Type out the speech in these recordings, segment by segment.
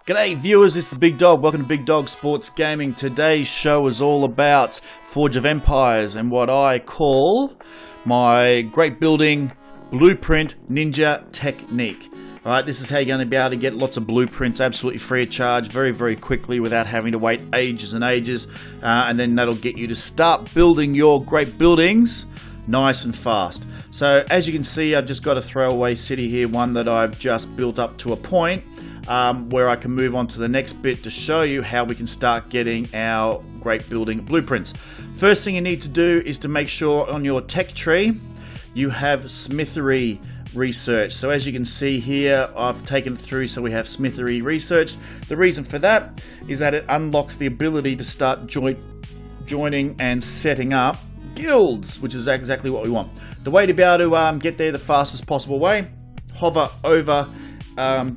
G'day viewers, it's the Big Dog. Welcome to Big Dog Sports Gaming. Today's show is all about Forge of Empires and what I call my great building blueprint ninja technique. Alright, this is how you're going to be able to get lots of blueprints absolutely free of charge very quickly without having to wait ages and ages, and then that'll get you to start building your great buildings nice and fast. So as you can see, I've just got a throwaway city here, one that I've just built up to a point where I can move on to the next bit to show you how we can start getting our great building blueprints. First thing you need to do is to make sure on your tech tree you have smithery research. So as you can see here, I've taken it through so we have smithery researched. The reason for that is that it unlocks the ability to start joining and setting up guilds, which is exactly what we want. The way to be able to get there the fastest possible way, hover over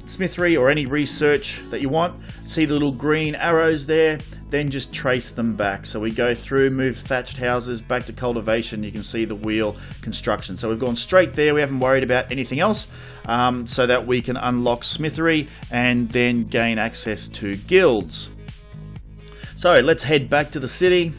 smithery or any research that you want, see the little green arrows there, then just trace them back. So we go through, move thatched houses back to cultivation. You can see the wheel construction. So we've gone straight there, we haven't worried about anything else, so that we can unlock smithery and then gain access to guilds. So let's head back to the city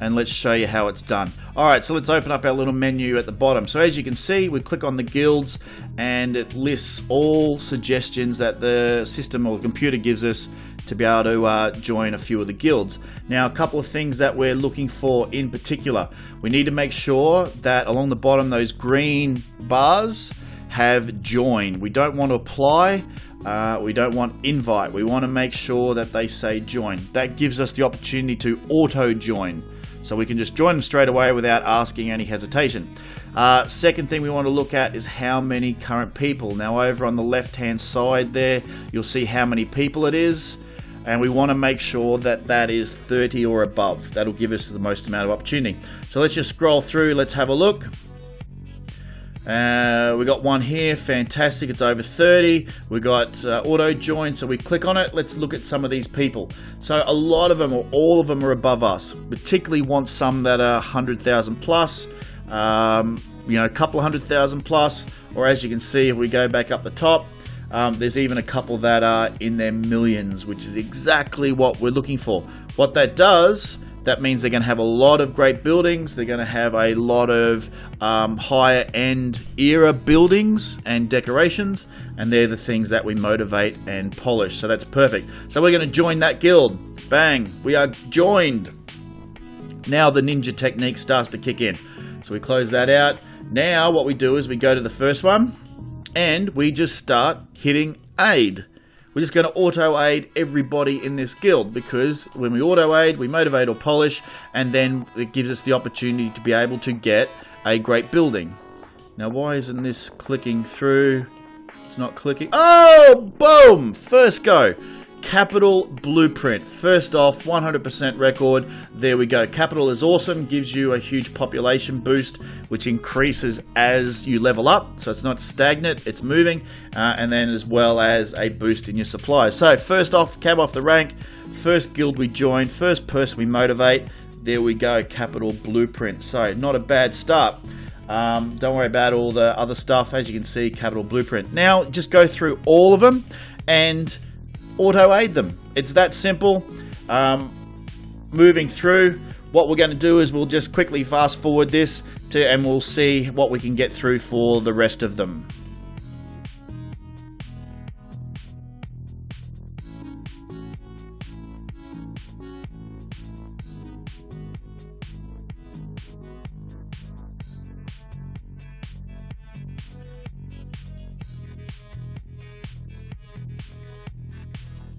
and let's show you how it's done. Alright, so let's open up our little menu at the bottom. So as you can see, we click on the guilds and it lists all suggestions that the system or the computer gives us to be able to join a few of the guilds. Now, a couple of things that we're looking for in particular. We need to make sure that along the bottom, those green bars have join. We don't want to apply, we don't want invite. We want to make sure that they say join. That gives us the opportunity to auto join. So we can just join them straight away without asking any hesitation. Second thing we want to look at is how many current people. Now over on the left hand side there, you'll see how many people it is. And we want to make sure that that is 30 or above. That'll give us the most amount of opportunity. So let's just scroll through, let's have a look. We got one here, fantastic, it's over 30. We got auto join, so we click on it. Let's look at some of these people. So a lot of them, or all of them, are above us. Particularly want some that are 100,000 plus, a couple of 100,000 plus, or as you can see, if we go back up the top, there's even a couple that are in their millions, which is exactly what we're looking for. What that does, that means they're going to have a lot of great buildings. They're going to have a lot of higher end era buildings and decorations, and they're the things that we motivate and polish. So that's perfect. So we're going to join that guild. Bang, we are joined. Now the ninja technique starts to kick in. So we close that out. Now what we do is we go to the first one and we just start hitting aid. We're just going to auto-aid everybody in this guild, because when we auto-aid, we motivate or polish, and then it gives us the opportunity to be able to get a great building. Now, why isn't this clicking through? It's not clicking. Oh, boom! First go. Capital Blueprint. First off, 100% record. There we go. Capital is awesome. Gives you a huge population boost, which increases as you level up. So it's not stagnant, it's moving. And then as well as a boost in your supplies. So first off, cab off the rank. First guild we join. First person we motivate. There we go. Capital Blueprint. So not a bad start. Don't worry about all the other stuff. As you can see, Capital Blueprint. Now just go through all of them and auto-aid them. It's that simple. Moving through, what we're going to do is we'll just quickly fast forward this and we'll see what we can get through for the rest of them.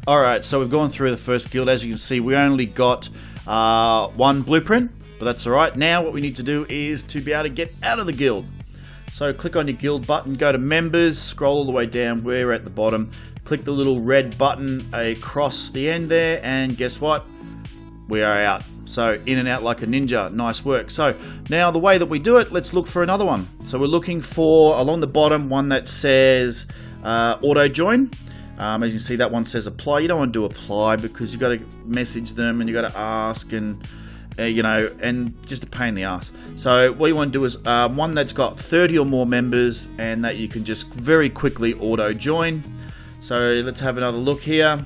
Alright, so we've gone through the first guild. As you can see, we only got one blueprint, but that's alright. Now what we need to do is to be able to get out of the guild. So click on your guild button, go to members, scroll all the way down, we're at the bottom. Click the little red button across the end there, and guess what? We are out. So in and out like a ninja. Nice work. So now the way that we do it, let's look for another one. So we're looking for, along the bottom, one that says auto join. As you can see, that one says apply. You don't want to do apply because you've got to message them and you've got to ask, and and just a pain in the ass. So what you want to do is one that's got 30 or more members and that you can just very quickly auto join. So let's have another look here.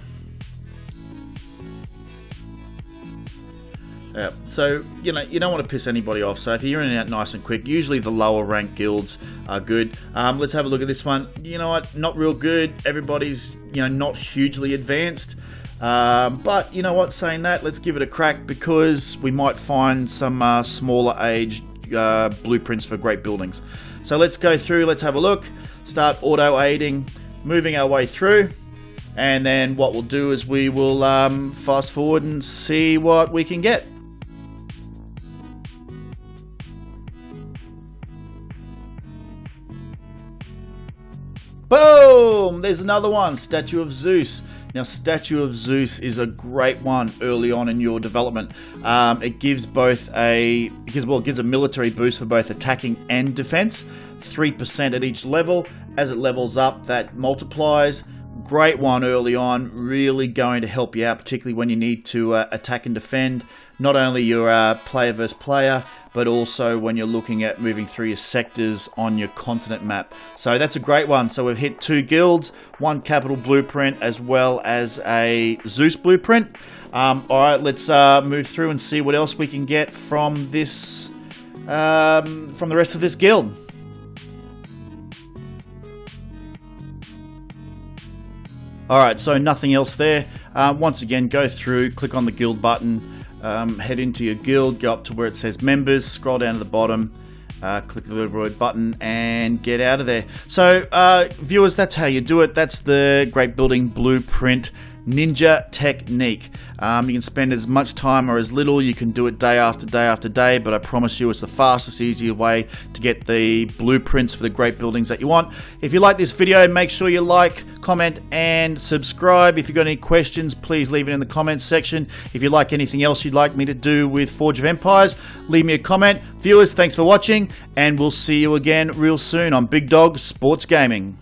So, you know, you don't want to piss anybody off. So if you're in and out nice and quick, usually the lower ranked guilds are good. Let's have a look at this one. You know what? Not real good. Everybody's, you know, not hugely advanced. But you know what? Saying that, let's give it a crack because we might find some smaller age blueprints for great buildings. So let's go through. Let's have a look. Start auto aiding, moving our way through. And then what we'll do is we will fast forward and see what we can get. Boom! There's another one, Statue of Zeus. Now, Statue of Zeus is a great one early on in your development. It gives it gives a military boost for both attacking and defense, 3% at each level. As it levels up, that multiplies. Great one early on, really going to help you out, particularly when you need to attack and defend. Not only your player versus player, but also when you're looking at moving through your sectors on your continent map. So that's a great one. So we've hit 2 guilds, 1 capital blueprint, as well as a Zeus blueprint. Alright, let's move through and see what else we can get from this, from the rest of this guild. Alright, so nothing else there. Once again, go through, click on the guild button, head into your guild, go up to where it says members, scroll down to the bottom, click the little red button, and get out of there. So, viewers, that's how you do it. That's the Great Building Blueprint Ninja technique. You can spend as much time or as little. You can do it day after day after day, but I promise you it's the fastest, easier way to get the blueprints for the great buildings that you want. If you like this video, make sure you like, comment, and subscribe. If you've got any questions, please leave it in the comments section. If you like anything else you'd like me to do with Forge of Empires, leave me a comment. Viewers, thanks for watching, and we'll see you again real soon on Big Dog Sports Gaming.